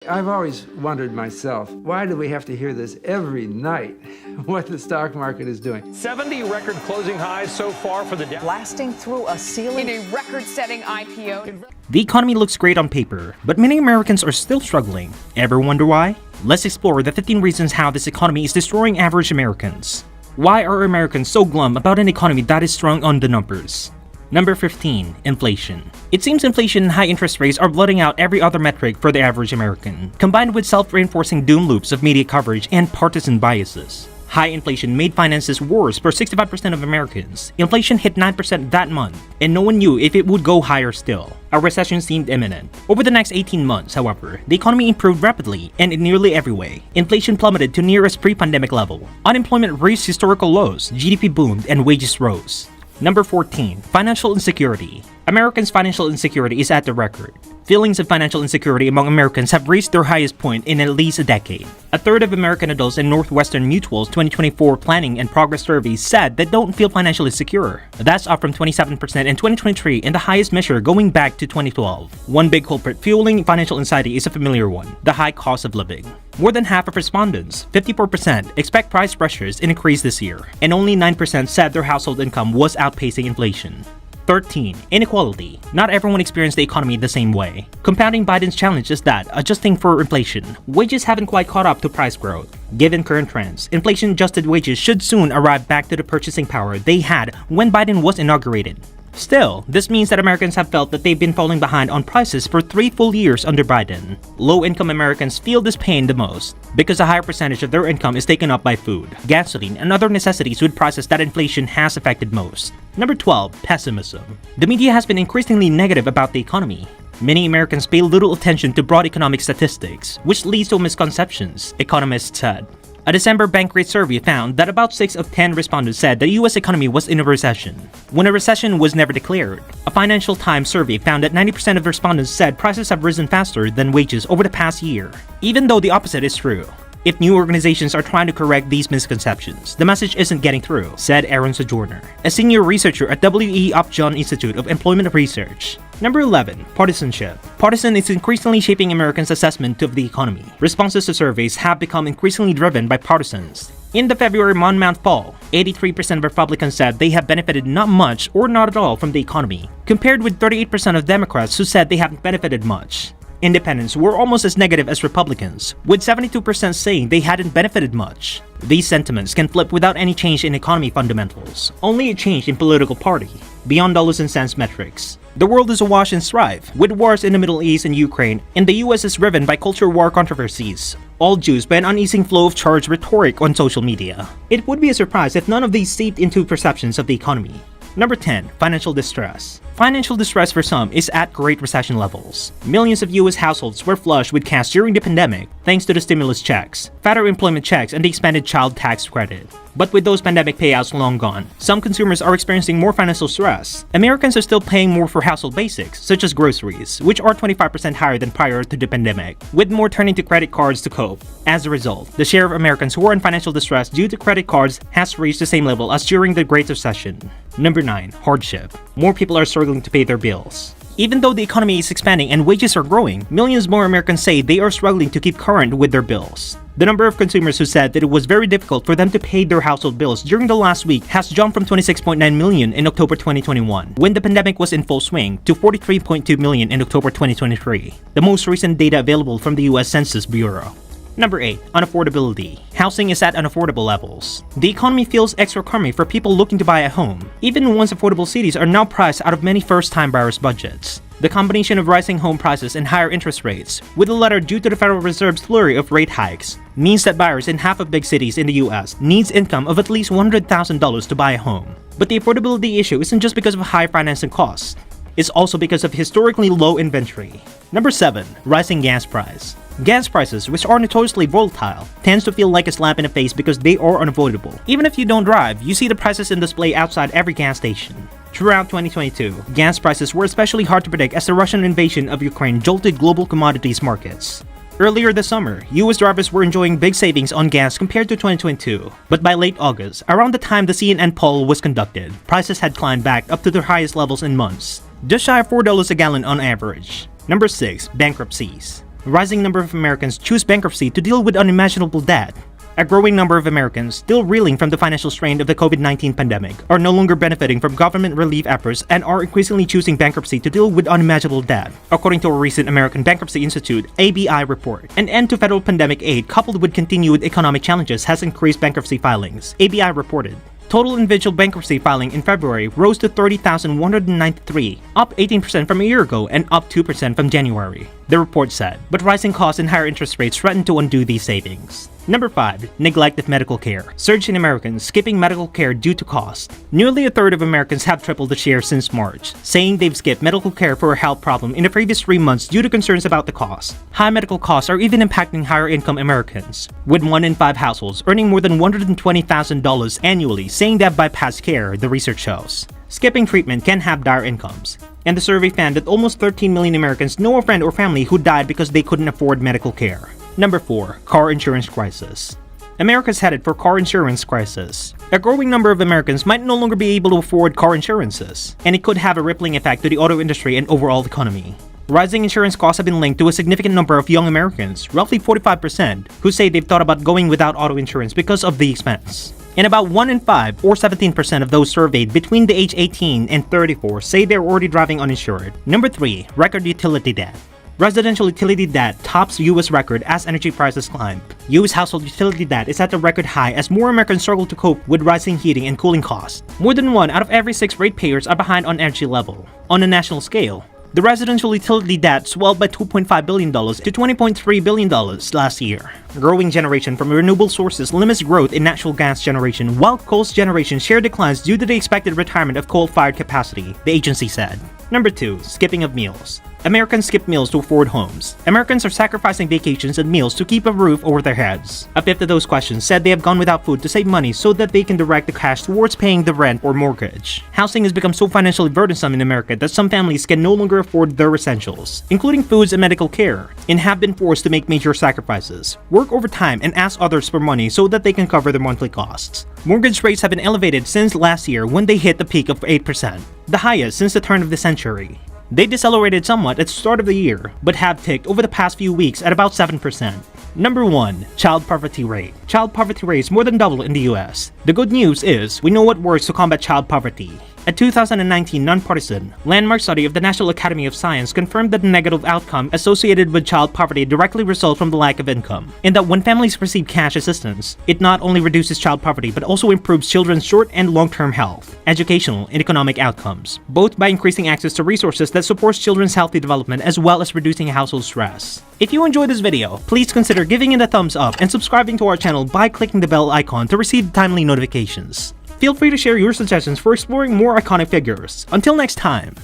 I've always wondered myself, why do we have to hear this every night, what the stock market is doing? 70 record closing highs so far for the Dow. Blasting through a ceiling. In a record-setting IPO. The economy looks great on paper, but many Americans are still struggling. Ever wonder why? Let's explore the 15 reasons how this economy is destroying average Americans. Why are Americans so glum about an economy that is strung on the numbers? Number 15. Inflation. It seems inflation and high interest rates are blotting out every other metric for the average American, combined with self-reinforcing doom loops of media coverage and partisan biases. High inflation made finances worse for 65% of Americans. Inflation hit 9% that month, and no one knew if it would go higher still. A recession seemed imminent. Over the next 18 months, however, the economy improved rapidly and in nearly every way. Inflation plummeted to nearest pre-pandemic level. Unemployment reached historical lows, GDP boomed, and wages rose. Number 14. Financial insecurity. Americans' financial insecurity is at the record. Feelings of financial insecurity among Americans have reached their highest point in at least a decade. A third of American adults in Northwestern Mutual's 2024 Planning and Progress Survey said they don't feel financially secure. That's up from 27% in 2023 and the highest measure going back to 2012. One big culprit fueling financial anxiety is a familiar one: the high cost of living. More than half of respondents, 54%, expect price pressures to increase this year, and only 9% said their household income was outpacing inflation. 13. Inequality. Not everyone experienced the economy the same way. Compounding Biden's challenge is that, adjusting for inflation, wages haven't quite caught up to price growth. Given current trends, inflation-adjusted wages should soon arrive back to the purchasing power they had when Biden was inaugurated. Still, this means that Americans have felt that they've been falling behind on prices for 3 full years under Biden. Low-income Americans feel this pain the most because a higher percentage of their income is taken up by food, gasoline, and other necessities with prices that inflation has affected most. Number 12. Pessimism. The media has been increasingly negative about the economy. Many Americans pay little attention to broad economic statistics, which leads to misconceptions, economists said. A December Bankrate survey found that about 6 of 10 respondents said the US economy was in a recession, when a recession was never declared. A Financial Times survey found that 90% of respondents said prices have risen faster than wages over the past year, even though the opposite is true. If new organizations are trying to correct these misconceptions, the message isn't getting through, said Aaron Sojourner, a senior researcher at W.E. Upjohn Institute of Employment Research. Number 11. Partisanship. Partisan is increasingly shaping Americans' assessment of the economy. Responses to surveys have become increasingly driven by partisans. In the February Monmouth poll, 83% of Republicans said they have benefited not much or not at all from the economy, compared with 38% of Democrats who said they haven't benefited much. Independents were almost as negative as Republicans, with 72% saying they hadn't benefited much. These sentiments can flip without any change in economy fundamentals, only a change in political party, beyond dollars and cents metrics. The world is awash in strife, with wars in the Middle East and Ukraine, and the US is riven by culture war controversies, all juiced by an uneasing flow of charged rhetoric on social media. It would be a surprise if none of these seeped into perceptions of the economy. Number 10. Financial distress. Financial distress for some is at Great Recession levels. Millions of US households were flush with cash during the pandemic thanks to the stimulus checks, fatter employment checks, and the expanded child tax credit. But with those pandemic payouts long gone, some consumers are experiencing more financial stress. Americans are still paying more for household basics, such as groceries, which are 25% higher than prior to the pandemic, with more turning to credit cards to cope. As a result, the share of Americans who are in financial distress due to credit cards has reached the same level as during the Great Recession. Number 9. Hardship. More people are struggling to pay their bills. Even though the economy is expanding and wages are growing, millions more Americans say they are struggling to keep current with their bills. The number of consumers who said that it was very difficult for them to pay their household bills during the last week has jumped from 26.9 million in October 2021, when the pandemic was in full swing, to 43.2 million in October 2023, the most recent data available from the US Census Bureau. Number 8. Unaffordability. Housing is at unaffordable levels. The economy feels extra crummy for people looking to buy a home, even once affordable cities are now priced out of many first-time buyers' budgets. The combination of rising home prices and higher interest rates, with the latter due to the Federal Reserve's flurry of rate hikes, means that buyers in half of big cities in the US needs income of at least $100,000 to buy a home. But the affordability issue isn't just because of high financing costs. It's also because of historically low inventory. Number 7. Rising gas price. Gas prices, which are notoriously volatile, tends to feel like a slap in the face because they are unavoidable. Even if you don't drive, you see the prices in display outside every gas station. Throughout 2022, gas prices were especially hard to predict as the Russian invasion of Ukraine jolted global commodities markets. Earlier this summer, US drivers were enjoying big savings on gas compared to 2022. But by late August, around the time the CNN poll was conducted, prices had climbed back up to their highest levels in months, just shy of $4 a gallon on average. Number 6. Bankruptcies. A rising number of Americans choose bankruptcy to deal with unimaginable debt. A growing number of Americans, still reeling from the financial strain of the COVID-19 pandemic, are no longer benefiting from government relief efforts and are increasingly choosing bankruptcy to deal with unimaginable debt, according to a recent American Bankruptcy Institute (ABI) report. An end to federal pandemic aid coupled with continued economic challenges has increased bankruptcy filings, ABI reported. Total individual bankruptcy filing in February rose to 30,193, up 18% from a year ago and up 2% from January, the report said. But rising costs and higher interest rates threaten to undo these savings. Number 5. Neglect of medical care. Surge in Americans skipping medical care due to cost. Nearly a third of Americans have tripled the share since March, saying they've skipped medical care for a health problem in the previous 3 months due to concerns about the cost. High medical costs are even impacting higher income Americans, with 1 in 5 households earning more than $120,000 annually saying they have bypassed care, the research shows. Skipping treatment can have dire incomes, and the survey found that almost 13 million Americans know a friend or family who died because they couldn't afford medical care. Number 4. Car insurance crisis. America's headed for car insurance crisis. A growing number of Americans might no longer be able to afford car insurances, and it could have a rippling effect to the auto industry and overall economy. Rising insurance costs have been linked to a significant number of young Americans, roughly 45%, who say they've thought about going without auto insurance because of the expense. And about 1 in 5, or 17% of those surveyed between the age 18 and 34 say they're already driving uninsured. Number 3. Record utility debt. Residential utility debt tops U.S. record as energy prices climb. U.S. household utility debt is at a record high as more Americans struggle to cope with rising heating and cooling costs. More than 1 out of every 6 ratepayers are behind on energy level. On a national scale, the residential utility debt swelled by $2.5 billion to $20.3 billion last year. A growing generation from renewable sources limits growth in natural gas generation, while coal generation share declines due to the expected retirement of coal-fired capacity, the agency said. Number 2. Skipping of meals. Americans skip meals to afford homes. Americans are sacrificing vacations and meals to keep a roof over their heads. A fifth of those questions said they have gone without food to save money so that they can direct the cash towards paying the rent or mortgage. Housing has become so financially burdensome in America that some families can no longer afford their essentials, including foods and medical care, and have been forced to make major sacrifices, work overtime, and ask others for money so that they can cover their monthly costs. Mortgage rates have been elevated since last year when they hit the peak of 8%, the highest since the turn of the century. They decelerated somewhat at the start of the year, but have ticked over the past few weeks at about 7%. Number 1. Child poverty rate. Child poverty rate is more than double in the US. The good news is, we know what works to combat child poverty. A 2019 nonpartisan, landmark study of the National Academy of Science confirmed that the negative outcome associated with child poverty directly results from the lack of income, and that when families receive cash assistance, it not only reduces child poverty but also improves children's short and long-term health, educational, and economic outcomes, both by increasing access to resources that supports children's healthy development as well as reducing household stress. If you enjoyed this video, please consider giving it a thumbs up and subscribing to our channel by clicking the bell icon to receive timely notifications. Feel free to share your suggestions for exploring more iconic figures. Until next time!